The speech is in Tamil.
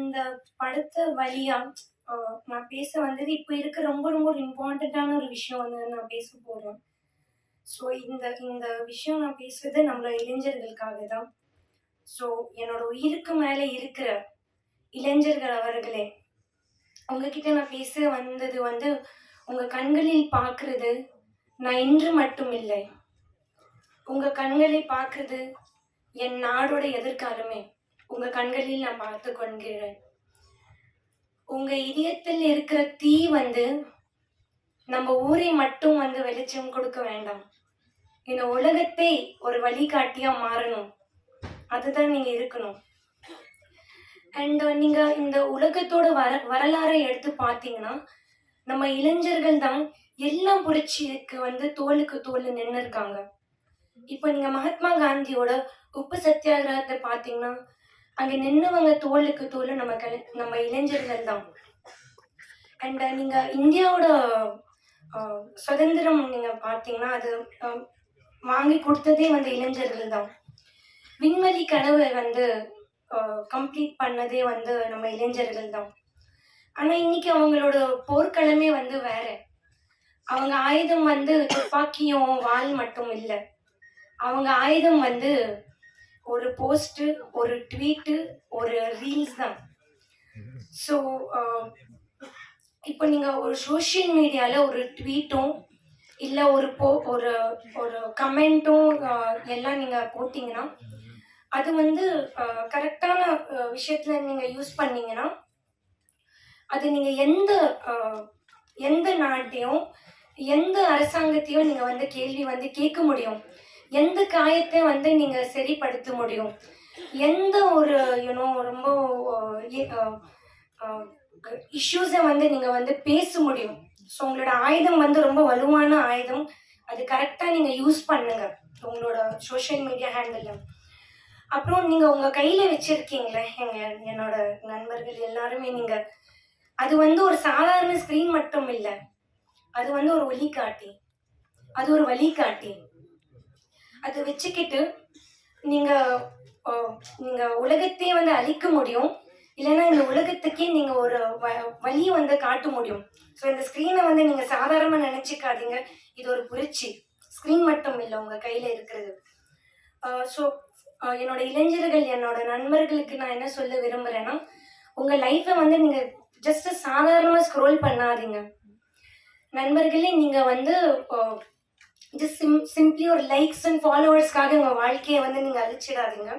இந்த படத்த வழியா நான் பேச வந்தது இப்ப இருக்க ரொம்ப ரொம்ப ஒரு இம்பார்ட்டன்ட்டான ஒரு விஷயம் வந்து நான் பேச போறேன். ஸோ இந்த இந்த விஷயம் நான் பேசுறது நம்மள இளைஞர்களுக்காக தான். ஸோ என்னோட உயிருக்கு மேல இருக்கிற இளைஞர்கள் அவர்களே, உங்ககிட்ட நான் பேச வந்தது வந்து, உங்க கண்களில் பார்க்கிறது நான் இன்று மட்டும் இல்லை. உங்க கண்களில் பார்க்கிறது என் நாடோட எதிர்காலமே. உங்க கண்களில் நான் பார்த்துக் கொள்கிறேன். உங்க இதயத்தில் இருக்கிற தீ வந்து நம்ம ஊரை மட்டும் வந்து வெளிச்சம் கொடுக்க வேண்டாம். இந்த உலகத்தை ஒரு வழிகாட்டியா மாறணும். அதுதான் நீங்க இருக்கணும். அண்ட் நீங்க இந்த உலகத்தோட வரலாறை எடுத்து பார்த்தீங்கன்னா, நம்ம இளைஞர்கள் தான் எல்லா புரட்சிக்கு வந்து தோளுக்கு தோள் நின்னு இருக்காங்க. இப்ப நீங்க மகாத்மா காந்தியோட உப்பு சத்தியாகிரகத்தை பார்த்தீங்கன்னா, அங்க நின்னவங்க தோளுக்கு தோள் நம்ம இளைஞர்கள் தான். அண்ட் நீங்க இந்தியாவோட சுதந்திரம் நீங்க பார்த்தீங்கன்னா, அது வாங்கி கொடுத்ததே வந்து இளைஞர்கள் தான். விண்வெளி கனவை வந்து கம்ப்ளீட் பண்ணதே வந்து நம்ம இளைஞர்கள் தான். ஆனா இன்னைக்கு அவங்களோட போர்க்களமே வந்து வேற. அவங்க ஆயுதம் வந்து துப்பாக்கியும் வாள் மட்டும் இல்ல. அவங்க ஆயுதம் வந்து ஒரு போஸ்ட், ஒரு ட்வீட், ஒரு ரீல்ஸ் தான். ஸோ இப்போ நீங்க ஒரு சோஷியல் மீடியால ஒரு ட்வீட்டும் இல்ல ஒரு ஒரு கமெண்ட்டும் எல்லாம் நீங்க போட்டீங்கன்னா, அது வந்து கரெக்டான விஷயத்துல நீங்க யூஸ் பண்ணீங்கன்னா, அது நீங்க எந்த நாட்டையும் எந்த அரசாங்கத்தையும் நீங்க வந்து கேள்வி வந்து கேட்க முடியும். எந்த காயத்தை வந்து நீங்க சரிப்படுத்த முடியும். எந்த ஒரு ரொம்ப இஷ்யூஸை வந்து நீங்க வந்து பேச முடியும். ஸோ உங்களோட ஆயுதம் வந்து ரொம்ப வலுவான ஆயுதம். அது கரெக்டா நீங்க யூஸ் பண்ணுங்க உங்களோட சோஷியல் மீடியா ஹேண்டில். அப்புறம் நீங்க உங்க கையில வச்சிருக்கீங்களே என்னோட நண்பர்கள் எல்லாருமே, நீங்க அது வந்து ஒரு சாதாரண ஸ்கிரீன் மட்டும் இல்ல. அது வந்து ஒரு வழிகாட்டி. அது ஒரு வழிகாட்டி. அதை வச்சுக்கிட்டு நீங்க நீங்க உலகத்தையே வந்து அழிக்க முடியும். இல்லைன்னா இந்த உலகத்துக்கே நீங்க ஒரு வழியை வந்து காட்ட முடியும். ஸோ இந்த ஸ்க்ரீனை வந்து நீங்க சாதாரணமா நினைச்சுக்காதீங்க. இது ஒரு புரட்சி. ஸ்க்ரீன் மட்டும் இல்லை உங்க கையில இருக்கிறது. ஸோ என்னோட இளைஞர்கள், என்னோட நண்பர்களுக்கு நான் என்ன சொல்ல விரும்புறேன்னா, உங்க லைஃப்பை வந்து நீங்க ஜஸ்ட் சாதாரணமா ஸ்க்ரோல் பண்ணாதீங்க. நண்பர்களே, நீங்க வந்து ஜஸ்ட் சிம்பிளி ஒரு லைக்ஸ் அண்ட் ஃபாலோவர்ஸ்க்காக உங்க வாழ்க்கையை வந்து நீங்க அழிச்சிடாதீங்க.